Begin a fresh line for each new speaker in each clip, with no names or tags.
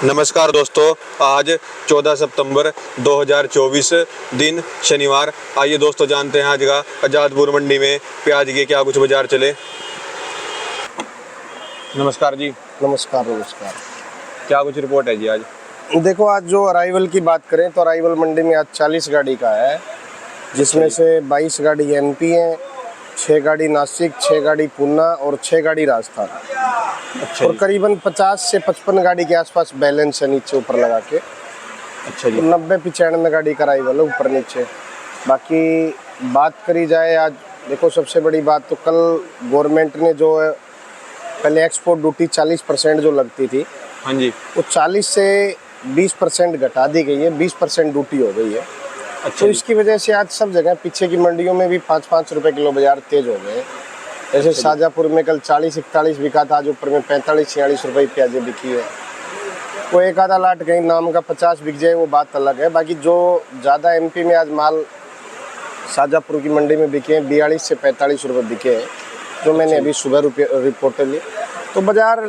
नमस्कार दोस्तों, आज 14 सितंबर 2024 दिन शनिवार। आइए दोस्तों जानते हैं आज का आज़ादपुर मंडी में प्याज के क्या कुछ बाजार चले। नमस्कार जी।
नमस्कार नमस्कार।
क्या कुछ रिपोर्ट है जी आज?
देखो, आज जो अराइवल की बात करें तो अराइवल मंडी में आज 40 गाड़ी का है, जिसमें से 22 गाड़ी एमपी है, 6 गाड़ी नासिक, 6 गाड़ी पूना और 6 गाड़ी राजस्थान।
अच्छा
और करीबन 50 से 55 गाड़ी के आसपास बैलेंस है नीचे ऊपर लगा के।
अच्छा जी।
90-95 गाड़ी का अराइवल है ऊपर नीचे। बाकी बात करी जाए आज, देखो सबसे बड़ी बात तो कल गवर्नमेंट ने जो है, पहले एक्सपोर्ट ड्यूटी 40% जो लगती थी,
हाँ जी,
वो 40 से 20% घटा दी गई है, 20% ड्यूटी हो गई है।
अच्छा
तो
जी।
इसकी वजह से आज सब जगह पीछे की मंडियों में भी 5-5 रुपए किलो बाजार तेज हो गए। जैसे शाजापुर में कल 40-41 बिका था, आज ऊपर में 45-46 रुपए प्याजे बिकी है। वो एक आधा लाट कहीं नाम का 50 बिक जाए वो बात अलग है। बाकी जो ज़्यादा एमपी में आज माल शाजापुर की मंडी में बिके हैं, 42 से 45 रुपए बिके हैं, जो मैंने अभी सुबह रिपोर्ट ली। तो बाजार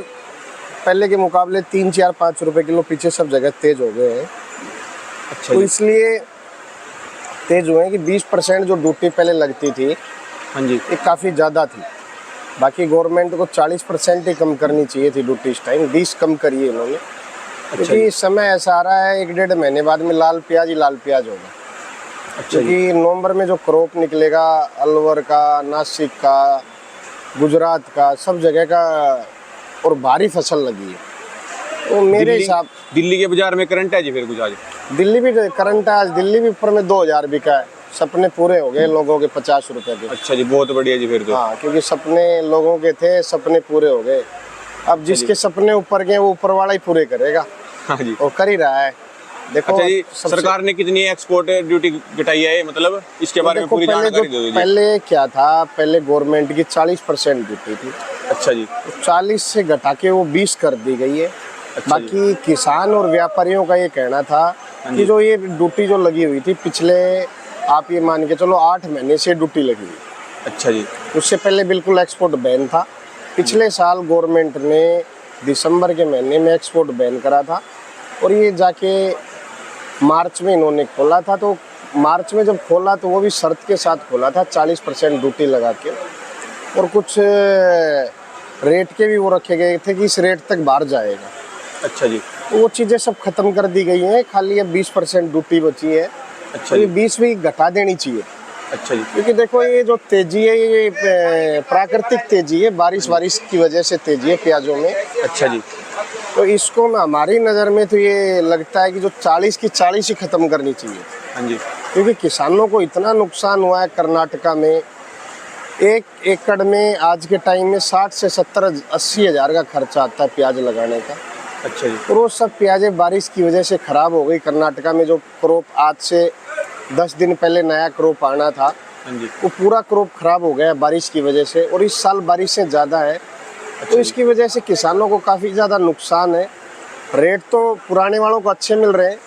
पहले के मुकाबले 3-4-5 रुपए किलो पीछे सब जगह तेज हो गए हैं।
अच्छा
तो
जी।
इसलिए तेज हुए हैं कि 20% जो ड्यूटी पहले लगती थी,
हाँ जी,
ये काफ़ी ज़्यादा थी। बाकी गवर्नमेंट को 40% ही कम करनी चाहिए थी ड्यूटी, इस टाइम 20 कम करी है इन्होंने। क्योंकि समय ऐसा आ रहा है 1-1.5 महीने बाद में लाल प्याज ही लाल प्याज होगा।
अच्छा जी।
क्योंकि नवंबर में जो क्रॉप निकलेगा अलवर का, नासिक का, गुजरात का, सब जगह का, और भारी फसल लगी है। तो मेरे हिसाब
दिल्ली के बाजार में करंट है जी फिर कुछ आज?
दिल्ली भी करंट है आज, दिल्ली भी ऊपर में 2000 बिका है। सपने पूरे हो गए लोगों के 50 रुपए के।
अच्छा जी, बहुत बढ़िया जी फिर तो।
हाँ, क्योंकि सपने लोगों के थे, सपने पूरे हो गए। अब जिसके सपने ऊपर गए वो ऊपर वाला ही पूरे करेगा,
हाँ जी।
और कर ही रहा है। देखो
अच्छा जी, सरकार ने कितनी एक्सपोर्ट ड्यूटी घटाई है, मतलब इसके बारे में
देखो,
पूरी जानकारी दे दीजिए।
पहले क्या था, पहले गवर्नमेंट की 40% ड्यूटी थी।
अच्छा जी।
40 से घटा के वो 20 कर दी गई है।
अच्छा
बाकी किसान और व्यापारियों का ये कहना था कि जो ये ड्यूटी जो लगी हुई थी पिछले, आप ये मान के चलो 8 महीने से ड्यूटी लगी हुई।
अच्छा जी।
उससे पहले बिल्कुल एक्सपोर्ट बैन था। पिछले साल गवर्नमेंट ने दिसंबर के महीने में एक्सपोर्ट बैन करा था, और ये जाके मार्च में इन्होंने खोला था। तो मार्च में जब खोला तो वो भी शर्त के साथ खोला था, 40% ड्यूटी लगा के, और कुछ रेट के भी वो रखे गए थे कि इस रेट तक बाहर जाएगा।
अच्छा जी।
तो वो चीज़ें सब खत्म कर दी गई हैं, खाली अब 20% ड्यूटी बची है।
अच्छा
तो ये
जी।
20 भी घटा देनी चाहिए।
अच्छा जी।
क्योंकि देखो, ये जो तेजी है ये प्राकृतिक तेजी है, बारिश की वजह से तेजी है प्याजों में।
अच्छा जी।
तो इसको हमारी नज़र में तो ये लगता है कि जो 40 की 40 ही ख़त्म करनी चाहिए।
हाँ जी।
क्योंकि किसानों को इतना नुकसान हुआ है कर्नाटका में। 1 एकड़ में आज के टाइम में 60 से 70-80 हज़ार का खर्चा आता है प्याज लगाने का।
अच्छा जी।
और वो सब प्याजें बारिश की वजह से ख़राब हो गई। कर्नाटका में जो क्रॉप आज से 10 दिन पहले नया क्रॉप आना था,
हाँ जी।
वो पूरा क्रॉप खराब हो गया बारिश की वजह से, और इस साल बारिशें ज़्यादा है। तो इसकी वजह से किसानों को काफ़ी ज़्यादा नुकसान है। रेट तो पुराने वालों को अच्छे मिल रहे हैं,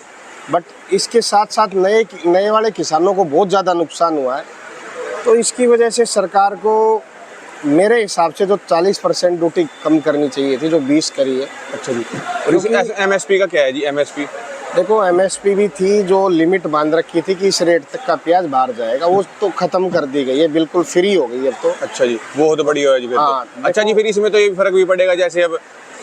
बट इसके साथ साथ नए वाले किसानों को बहुत ज़्यादा नुकसान हुआ है। तो इसकी वजह से सरकार को मेरे हिसाब से जो 40% ड्यूटी कम करनी चाहिए थी, जो 20 करी है।
अच्छा जी। और इस एमएसपी का क्या है जी? एमएसपी
देखो, एमएसपी भी थी, जो लिमिट बांध रखी थी कि इस रेट तक का प्याज बाहर जाएगा, वो तो खत्म कर दी गई है, बिल्कुल फ्री हो गई अब तो।
अच्छा जी, बहुत बढ़िया है जी फिर
हाँ,
तो। अच्छा जी, फिर इसमें तो ये फर्क भी पड़ेगा, जैसे अब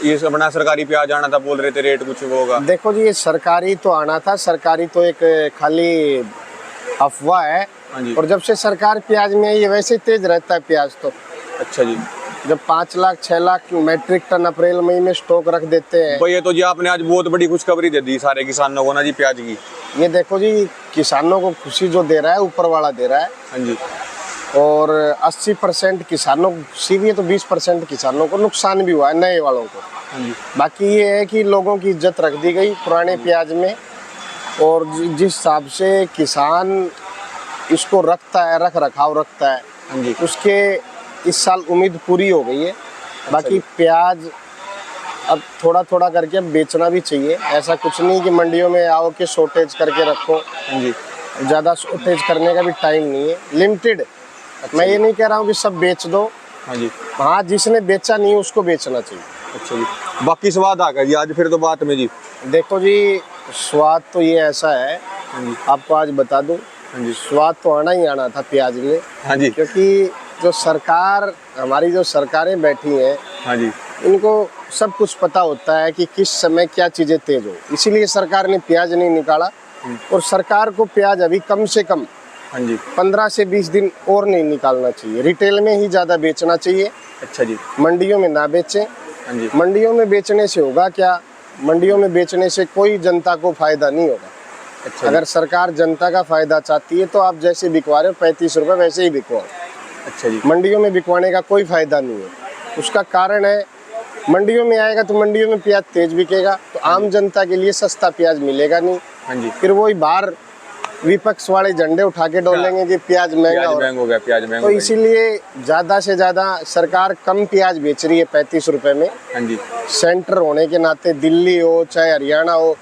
ये अपना सरकारी प्याज आना था, बोल रहे थे रेट कुछ वो होगा।
देखो जी, ये सरकारी तो आना था, सरकारी तो एक खाली अफवाह है।
हाँ जी।
और जब से सरकार प्याज में आई है, वैसे ही तेज रहता है प्याज तो।
अच्छा जी।
जब 5 लाख 6 लाख मैट्रिक टन अप्रैल मई में स्टॉक रख देते हैं।
भाई ये तो जी आपने आज बहुत बड़ी खुशखबरी दे दी सारे किसानों को ना जी, प्याज की।
ये देखो जी, किसानों को खुशी जो दे रहा है ऊपर वाला दे रहा है।
हाँ जी।
और 80% किसानों को खुशी भी है, तो 20% किसानों को नुकसान भी हुआ है, नए वालों को।
हाँ जी।
बाकी ये है कि लोगों की इज्जत रख दी गई पुराने प्याज में, और जिस हिसाब से किसान इसको रखता है, रख रखाव रखता है,
हाँ जी।
उसके इस साल उम्मीद पूरी हो गई है। बाकी प्याज अब थोड़ा थोड़ा करके अब बेचना भी चाहिए। ऐसा कुछ नहीं कि मंडियों में आओ के शॉर्टेज करके रखो।
हाँ जी।
ज़्यादा शॉर्टेज करने का भी टाइम नहीं है, लिमिटेड। मैं ये नहीं कह रहा हूँ कि सब बेच दो।
हाँ जी।
हाँ, जिसने बेचा नहीं उसको बेचना चाहिए।
अच्छा जी, बाकी स्वाद आ गया जी आज फिर तो बात में जी।
देखो जी, स्वाद तो ये ऐसा है,
हाँ जी,
आपको आज बता दूं,
हाँ जी,
स्वाद तो आना ही आना था प्याज में,
हाँ जी,
क्योंकि जो सरकार, हमारी जो सरकारें बैठी हैं,
हाँ जी,
इनको सब कुछ पता होता है कि किस समय क्या चीज़ें तेज हो, इसीलिए सरकार ने प्याज नहीं निकाला। और सरकार को प्याज अभी कम से कम
हाँ जी,
15 से 20 दिन और नहीं निकालना चाहिए, रिटेल में ही ज़्यादा बेचना चाहिए,
अच्छा जी,
मंडियों में ना बेचें।
हाँ जी,
मंडियों में बेचने से होगा क्या, मंडियों में बेचने से कोई जनता को फायदा नहीं होगा।
अच्छा जी,
अगर सरकार जनता का फायदा चाहती है तो आप जैसे बिकवा रहे हो 35 रुपये वैसे ही बिकवाओ।
अच्छा जी,
मंडियों में बिकवाने का कोई फायदा नहीं है। उसका कारण है, मंडियों में आएगा तो मंडियों में प्याज तेज बिकेगा, तो आम जनता के लिए सस्ता प्याज मिलेगा नहीं।
हाँ जी,
फिर वही बाहर विपक्ष वाले झंडे उठा के डोलेंगे कि प्याज महंगा
प्याज
हो रहा है।
महंगा हो गया, प्याज महंगा
तो
हो गया।
इसीलिए ज़्यादा से ज़्यादा सरकार कम प्याज बेच रही है 35 रुपये में।
हाँ जी,
सेंटर होने के नाते दिल्ली हो चाहे हरियाणा हो,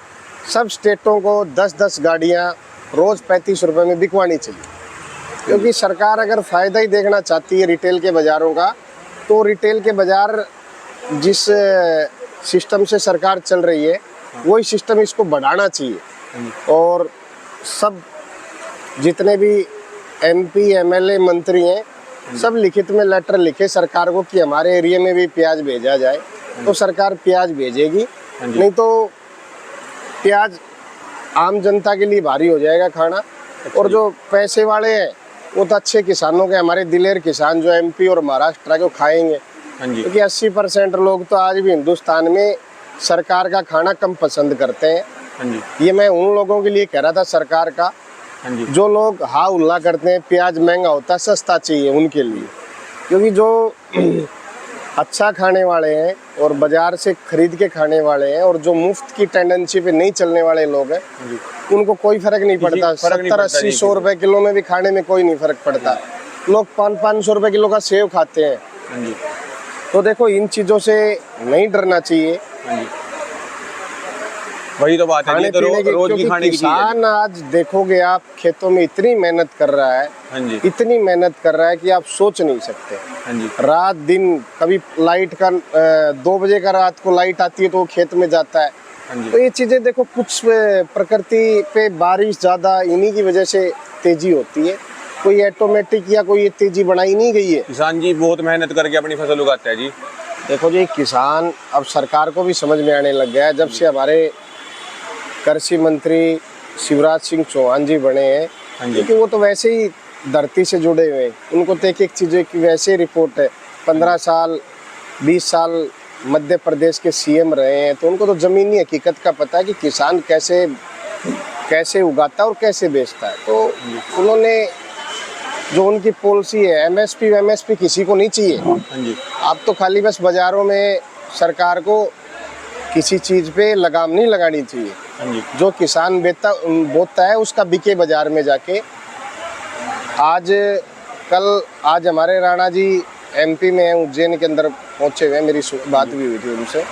सब स्टेटों को 10-10 गाड़ियाँ रोज़ 35 रुपये में बिकवानी चाहिए, क्योंकि सरकार अगर फ़ायदा ही देखना चाहती है रिटेल के बाज़ारों का, तो रिटेल के बाज़ार जिस सिस्टम से सरकार चल रही है वही सिस्टम इसको बढ़ाना चाहिए। और सब जितने भी MP MLA मंत्री हैं, सब लिखित में लेटर लिखे सरकार को कि हमारे एरिया में भी प्याज भेजा जाए, तो सरकार प्याज भेजेगी। नहीं तो प्याज आम जनता के लिए भारी हो जाएगा खाना। और जो पैसे वाले हैं वो तो अच्छे किसानों के, हमारे दिलेर किसान जो MP और महाराष्ट्र के, वो खाएंगे,
हाँ जी,
क्योंकि 80% लोग तो आज भी हिंदुस्तान में सरकार का खाना कम पसंद करते हैं।
हाँ जी,
ये मैं उन लोगों के लिए कह रहा था सरकार का,
हाँ जी,
जो लोग हा उल्ला करते हैं प्याज महंगा होता है सस्ता चाहिए उनके लिए, क्योंकि जो अच्छा खाने वाले हैं और बाजार से खरीद के खाने वाले हैं और जो मुफ्त की टेंडेंसी पे नहीं चलने वाले लोग हैं, उनको कोई फर्क नहीं पड़ता।
फर्क नहीं
70-80 100 रुपए किलो में भी खाने में कोई नहीं फर्क पड़ता। लोग 500-500 रुपए किलो का सेव खाते हैं।
हाँ जी,
तो देखो, इन चीज़ों से नहीं डरना चाहिए।
हाँ जी, वही तो बात है,
खाने
ये तो
पीने की,
रोज की
क्योंकि
खाने की चीज है।
किसान आज देखोगे आप खेतों में इतनी मेहनत कर रहा है,
हाँ जी,
इतनी मेहनत कर रहा है कि आप सोच नहीं सकते।
हाँ जी,
रात दिन, कभी लाइट का 2 बजे का रात को लाइट आती है तो वो खेत में जाता है।
हाँ जी,
तो ये चीज़ें देखो, कुछ प्रकृति पे बारिश ज़्यादा, इन्हीं की वजह से तेजी होती है। कोई ऑटोमेटिक या कोई ये तेजी बनाई नहीं गई है।
किसान जी बहुत मेहनत करके अपनी फसल उगाता है जी।
देखो जी, किसान अब सरकार को भी समझ में आने लग गया है, जब से हमारे कृषि मंत्री शिवराज सिंह चौहान जी बने हैं,
हाँ जी,
क्योंकि वो तो वैसे ही धरती से जुड़े हुए हैं, उनको तो एक चीज़ें की वैसे ही रिपोर्ट है। 15 साल 20 साल मध्य प्रदेश के CM रहे हैं, तो उनको तो ज़मीनी हकीकत का पता है कि किसान कैसे उगाता है और कैसे बेचता है। तो उन्होंने जो उनकी पॉलिसी है, MSP किसी को नहीं चाहिए।
हाँ जी,
आप तो खाली बस बाज़ारों में सरकार को किसी चीज़ पे लगाम नहीं लगानी चाहिए।
हाँ जी,
जो किसान बोता है उसका बिके बाजार में जाके। आज हमारे राणा जी MP में हैं, उज्जैन के अंदर पहुंचे हुए हैं, मेरी बात भी हुई थी उनसे।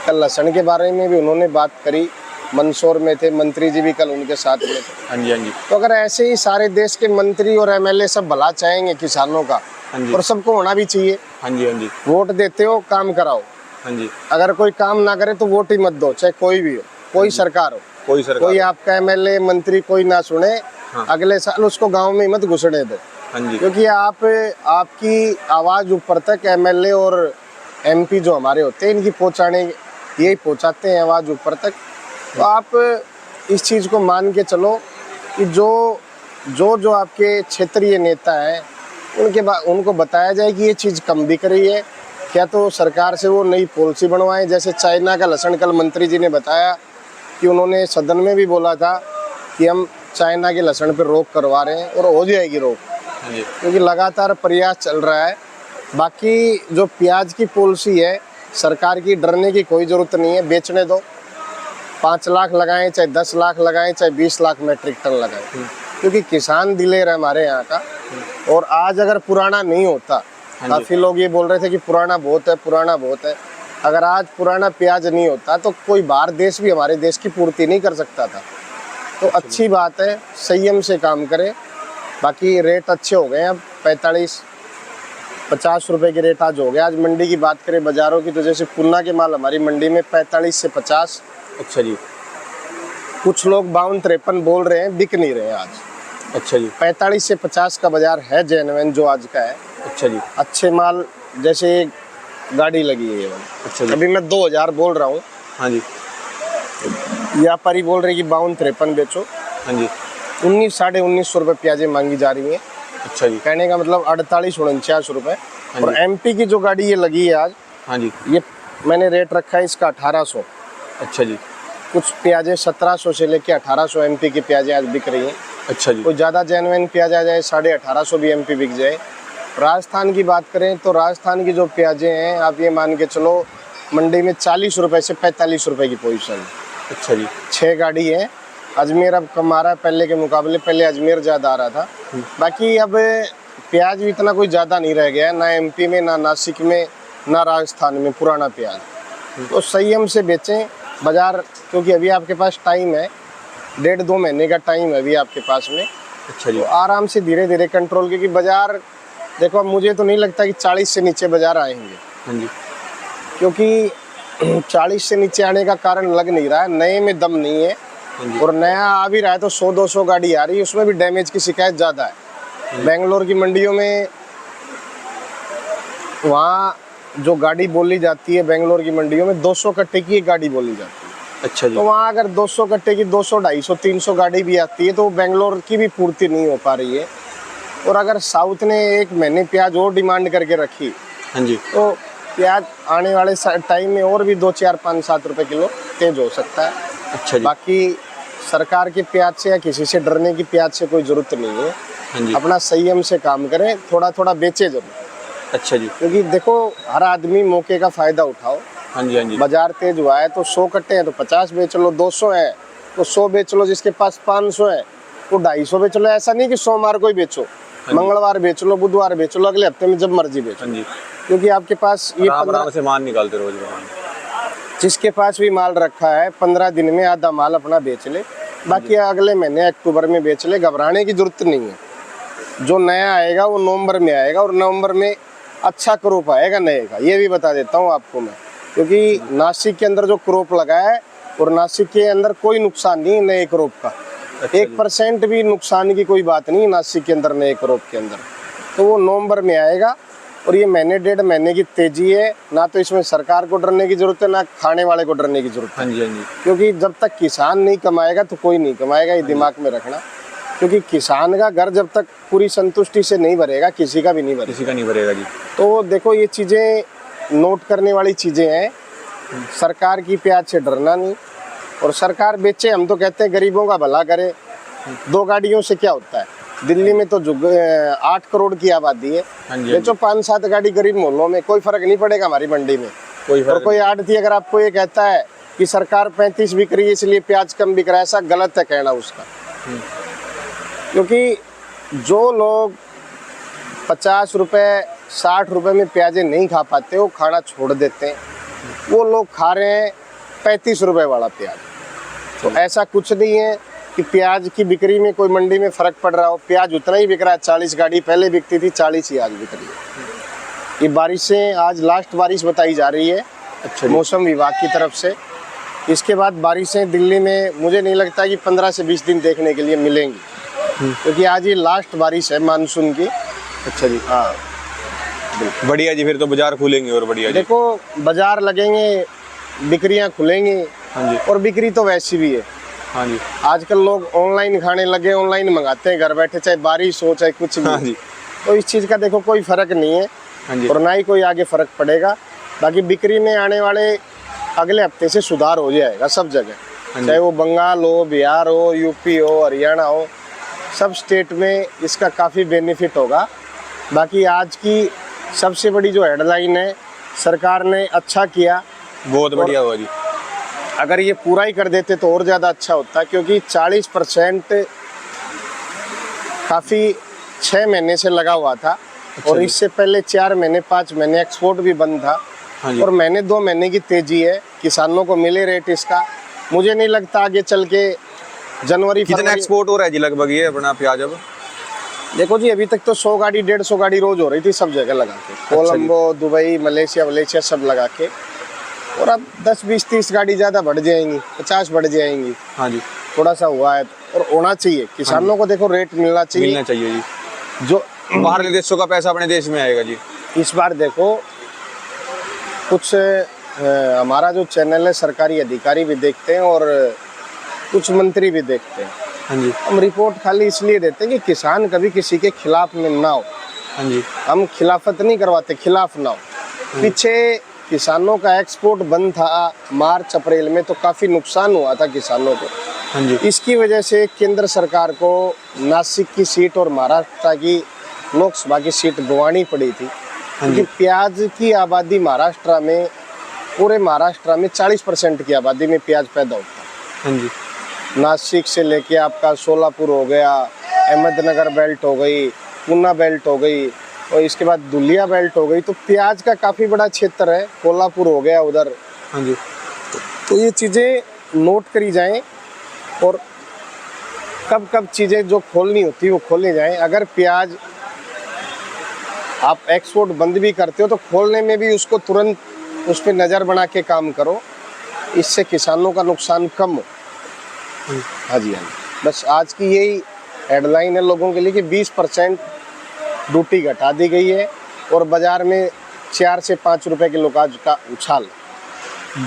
कल लहसुन के बारे में भी उन्होंने बात करी, मंदसौर में थे, मंत्री जी भी कल उनके साथ में थे।
हाँ जी, हाँ जी,
तो अगर ऐसे ही सारे देश के मंत्री और MLA सब भला चाहेंगे किसानों का,
हाँ जी,
और सबको होना भी चाहिए।
हाँ जी, हाँ जी,
वोट देते हो, काम कराओ।
हाँ जी,
अगर कोई काम ना करे तो वोट ही मत दो, चाहे कोई भी हो, कोई सरकार हो।
कोई सरकार,
कोई आपका MLA मंत्री कोई ना सुने,
हाँ।
अगले साल उसको गांव में मत घुसने दो,
हाँ जी,
क्योंकि आपकी आवाज़ ऊपर तक MLA और MP जो हमारे होते हैं, इनकी यही पहुंचाते हैं आवाज़ ऊपर तक। तो आप इस चीज़ को मान के चलो कि जो आपके क्षेत्रीय नेता हैं, उनको बताया जाए कि ये चीज़ कम बिक रही है, क्या तो सरकार से वो नई पॉलिसी बनवाएं। जैसे चाइना का लहसुन, कल मंत्री जी ने बताया कि उन्होंने सदन में भी बोला था कि हम चाइना के लहसुन पर रोक करवा रहे हैं, और हो जाएगी रोक,
हाँ जी,
क्योंकि लगातार प्रयास चल रहा है। बाकी जो प्याज की पॉलिसी है, सरकार की डरने की कोई ज़रूरत नहीं है, बेचने दो। 5 लाख लगाएं, चाहे 10 लाख लगाएं, चाहे 20 लाख मेट्रिक टन लगाएं, क्योंकि किसान दिलेर है हमारे यहाँ का। और आज अगर पुराना नहीं होता, काफ़ी लोग ये बोल रहे थे कि पुराना बहुत है, पुराना बहुत है। अगर आज पुराना प्याज नहीं होता तो कोई बाहर देश भी हमारे देश की पूर्ति नहीं कर सकता था। तो अच्छी बात है, संयम से काम करें। बाकी रेट अच्छे हो गए हैं अब, 45 50 रुपए के रेट आज हो गया। आज मंडी की बात करें बाजारों की, तो जैसे पुन्ना के माल हमारी मंडी में 45 से 50,
अच्छा जी।
कुछ लोग 52-53 बोल रहे हैं, बिक नहीं रहे आज।
अच्छा जी।
45 से 50 का बाजार है जेन्युइन जो आज का है।
अच्छा जी।
अच्छे माल जैसे एक गाड़ी लगी है ये वाली,
अच्छा जी।
अभी मैं 2000 बोल रहा हूँ,
हाँ जी।
व्यापारी बोल रहे हैं कि 52-53 बेचो।
हाँ जी।
19-19.5 रुपए प्याजे मांगी जा रही हैं।
अच्छा जी।
कहने का मतलब 48-49 रुपए।
हाँ
और
जी।
एमपी की जो गाड़ी ये लगी है आज,
हाँ जी।
ये मैंने रेट रखा है इसका 1800।
अच्छा जी।
कुछ प्याजे 1700 से लेके 1800 एमपी की प्याजे आज बिक रही हैं।
अच्छा जी।
कोई ज़्यादा जेन्युइन प्याज आ जाए 1850 भी एमपी बिक जाए। राजस्थान की बात करें तो राजस्थान की जो प्याजे हैं आप ये मान के चलो मंडी में 40 रुपए से 45 रुपए की पोजीशन है।
अच्छा जी।
6 गाड़ी है। अजमेर अब कम आ रहा है पहले के मुकाबले, पहले अजमेर ज़्यादा आ रहा था। बाकी अब प्याज भी इतना कोई ज़्यादा नहीं रह गया है, ना एमपी में, ना नासिक में, ना राजस्थान में पुराना प्याज। तो संयम से बेचें बाज़ार, क्योंकि अभी आपके पास टाइम है, 1.5-2 महीने का टाइम है अभी आपके पास में।
अच्छा जी।
तो आराम से धीरे धीरे कंट्रोल, क्योंकि बाज़ार देखो अब मुझे तो नहीं लगता कि 40 से नीचे बाज़ार आएंगे,
हाँ जी।
क्योंकि 40 से नीचे आने का कारण लग नहीं रहा है, नए में दम नहीं है।
हाँ जी।
और नया आ भी रहा है तो 100-200 गाड़ी आ रही है, उसमें भी डैमेज की शिकायत ज़्यादा है। बेंगलोर की मंडियों में वहाँ जो गाड़ी बोली जाती है, बेंगलोर की मंडियों में 200 कट्टे की एक गाड़ी बोली जाती है।
अच्छा जी।
तो वहाँ अगर 200 कट्टे की 200, 250, 300 गाड़ी भी आती है तो बेंगलोर की भी पूर्ति नहीं हो पा रही है। और अगर साउथ ने 1 महीने प्याज और डिमांड करके रखी,
हाँ जी।
तो प्याज आने वाले टाइम में और भी 2, 4, 5, 7 रुपए किलो तेज हो सकता है।
अच्छा जी।
बाकी सरकार के प्याज से या किसी से डरने की प्याज से कोई जरूरत नहीं है।
हाँ जी।
अपना संयम से काम करें, थोड़ा थोड़ा बेचे जरूर,
अच्छा जी।
क्योंकि देखो हर आदमी मौके का फायदा उठाओ।
हाँ जी। हाँ जी।
बाजार तेज हुआ है तो 100 कट्टे हैं तो 50 बेच लो, 200 है तो 100 बेच लो, जिसके पास 500 है तो 250 बेच लो। ऐसा नहीं कि सोमवार को ही बेचो, मंगलवार बेच लो, बुधवार बेच लो, अगले हफ्ते में जब मर्जी बेचो।
हाँ जी।
क्योंकि आपके पास ये
आराम से मान निकालते रोज का।
जिसके पास भी माल रखा है 15 दिन में आधा माल अपना बेच ले, बाकी अगले महीने अक्टूबर में बेच ले, घबराने की जरूरत नहीं है। जो नया आएगा वो नवंबर में आएगा, और नवंबर में अच्छा क्रॉप आएगा नए का, ये भी बता देता हूँ आपको मैं। क्योंकि नासिक के अंदर जो क्रॉप लगा है, और नासिक के अंदर कोई नुकसान नहीं नए क्रॉप का, 1% भी नुकसान की कोई बात नहीं नासिक के अंदर नए क्रॉप के अंदर। तो वो नवंबर में आएगा, और ये महीने 1.5 महीने की तेजी है। ना तो इसमें सरकार को डरने की जरूरत है, ना खाने वाले को डरने की जरूरत है।
हाँ जी। हाँ जी।
क्योंकि जब तक किसान नहीं कमाएगा तो कोई नहीं कमाएगा, ये दिमाग में रखना। क्योंकि किसान का घर जब तक पूरी संतुष्टि से नहीं भरेगा, किसी का भी नहीं भरेगा।
किसी का नहीं भरेगा जी।
तो देखो ये चीज़ें नोट करने वाली चीज़ें हैं। सरकार की प्याज से डरना नहीं, और सरकार बेचे, हम तो कहते हैं गरीबों का भला करे। 2 गाड़ियों से क्या होता है, दिल्ली में तो 8 करोड़ की आबादी है,
हाँ जी।
बेचो 5-7 गाड़ी गरीब मोहल्लों में, कोई फर्क नहीं पड़ेगा हमारी मंडी में।
कोई
और कोई आड़ती अगर आपको ये कहता है कि सरकार 35 बिक रही है इसलिए प्याज कम बिक रहा है, ऐसा गलत है कहना उसका। क्योंकि जो लोग 50 रुपए 60 रुपए में प्याजे नहीं खा पाते, वो खाना छोड़ देते हैं, वो लोग खा रहे हैं 35 रुपए वाला प्याज। तो ऐसा कुछ नहीं है कि प्याज की बिक्री में कोई मंडी में फ़र्क पड़ रहा हो। प्याज उतना ही बिक रहा है, 40 गाड़ी पहले बिकती थी, 40 ही आज बिक रही है। ये बारिशें, आज लास्ट बारिश बताई जा रही है
अच्छा।
मौसम विभाग की तरफ से। इसके बाद बारिशें दिल्ली में मुझे नहीं लगता कि 15 से 20 दिन देखने के लिए मिलेंगी, क्योंकि आज ये लास्ट बारिश है मानसून की।
अच्छा जी।
हाँ
बढ़िया जी, फिर तो बाजार खुलेंगे और बढ़िया जी।
देखो बाजार लगेंगे, बिक्रियाँ खुलेंगी।
हाँ जी।
और बिक्री तो वैसी भी है।
हाँ जी।
आजकल लोग ऑनलाइन खाने लगे, ऑनलाइन मंगाते हैं घर बैठे, चाहे बारिश हो चाहे कुछ भी।
हाँ जी।
तो इस चीज़ का देखो कोई फर्क नहीं है,
हाँ जी।
और ना ही कोई आगे फर्क पड़ेगा। बाकी बिक्री में आने वाले अगले हफ्ते से सुधार हो जाएगा सब जगह, चाहे वो बंगाल हो, बिहार हो, यूपी हो, हरियाणा हो, सब स्टेट में इसका काफ़ी बेनिफिट होगा। बाकी आज की सबसे बड़ी जो हेडलाइन है, सरकार ने अच्छा किया,
बहुत बढ़िया हुआ जी।
अगर ये पूरा ही कर देते तो और ज़्यादा अच्छा होता, क्योंकि 40% काफ़ी 6 महीने से लगा हुआ था।
अच्छा
और
जी।
इससे पहले 4 महीने 5 महीने एक्सपोर्ट भी बंद था।
हाँ जी।
और महीने 2 महीने की तेजी है, किसानों को मिले रेट इसका। मुझे नहीं लगता आगे चल के जनवरी
कितना
फरवरी
एक्सपोर्ट हो रहा है जी लगभग ये अपना प्याज अब?
देखो जी, अभी तक तो 100 गाड़ी 150 गाड़ी रोज हो रही थी सब जगह लगा के, कोलंबो, दुबई, मलेशिया सब लगा के। और अब 10 20 30 गाड़ी ज़्यादा बढ़ जाएंगी, 50 बढ़ जाएंगी।
हाँ जी,
थोड़ा सा हुआ है और होना चाहिए किसानों को, देखो रेट मिलना चाहिए।
मिलना चाहिए जी।
जो
बाहरले देशों का पैसा अपने देश में आएगा जी।
इस बार देखो कुछ हमारा जो चैनल है सरकारी अधिकारी भी देखते हैं और कुछ मंत्री भी देखते हैं।
हाँ जी,
हम रिपोर्ट खाली इसलिए देते हैं कि किसान कभी किसी के खिलाफ में ना हो।
हाँ जी,
हम खिलाफत नहीं करवाते, खिलाफ ना हो। पीछे किसानों का एक्सपोर्ट बंद था मार्च अप्रैल में, तो काफ़ी नुकसान हुआ था किसानों को।
हाँ जी,
इसकी वजह से केंद्र सरकार को नासिक की सीट और महाराष्ट्र की लोकसभा की सीट गंवानी पड़ी थी। क्योंकि प्याज की आबादी महाराष्ट्र में, पूरे महाराष्ट्र में 40% की आबादी में प्याज पैदा होता है।
हाँ जी,
नासिक से लेके आपका सोलापुर हो गया, अहमदनगर बेल्ट हो गई, पूना बेल्ट हो गई और इसके बाद दुलिया बेल्ट हो गई, तो प्याज का काफ़ी बड़ा क्षेत्र है। कोल्हापुर हो गया उधर।
हाँ जी,
तो ये चीज़ें नोट करी जाएं और कब कब चीज़ें जो खोलनी होती है वो खोलनी जाएं। अगर प्याज आप एक्सपोर्ट बंद भी करते हो तो खोलने में भी उसको तुरंत उस पर नज़र बना के काम करो, इससे किसानों का नुकसान कम हो। हाँ जी, हाँ जी। बस आज की यही हेडलाइन है लोगों के लिए कि 20% ड्यूटी घटा दी गई है और बाज़ार में 4 से 5 रुपए किलो का उछाल।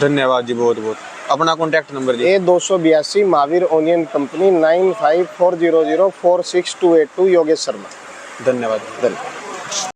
धन्यवाद जी, बहुत बहुत। अपना कॉन्टैक्ट नंबर जी।
A282 Mahavir onion company 9540046282 Yogesh Sharma.
धन्यवाद।
धन्यवाद।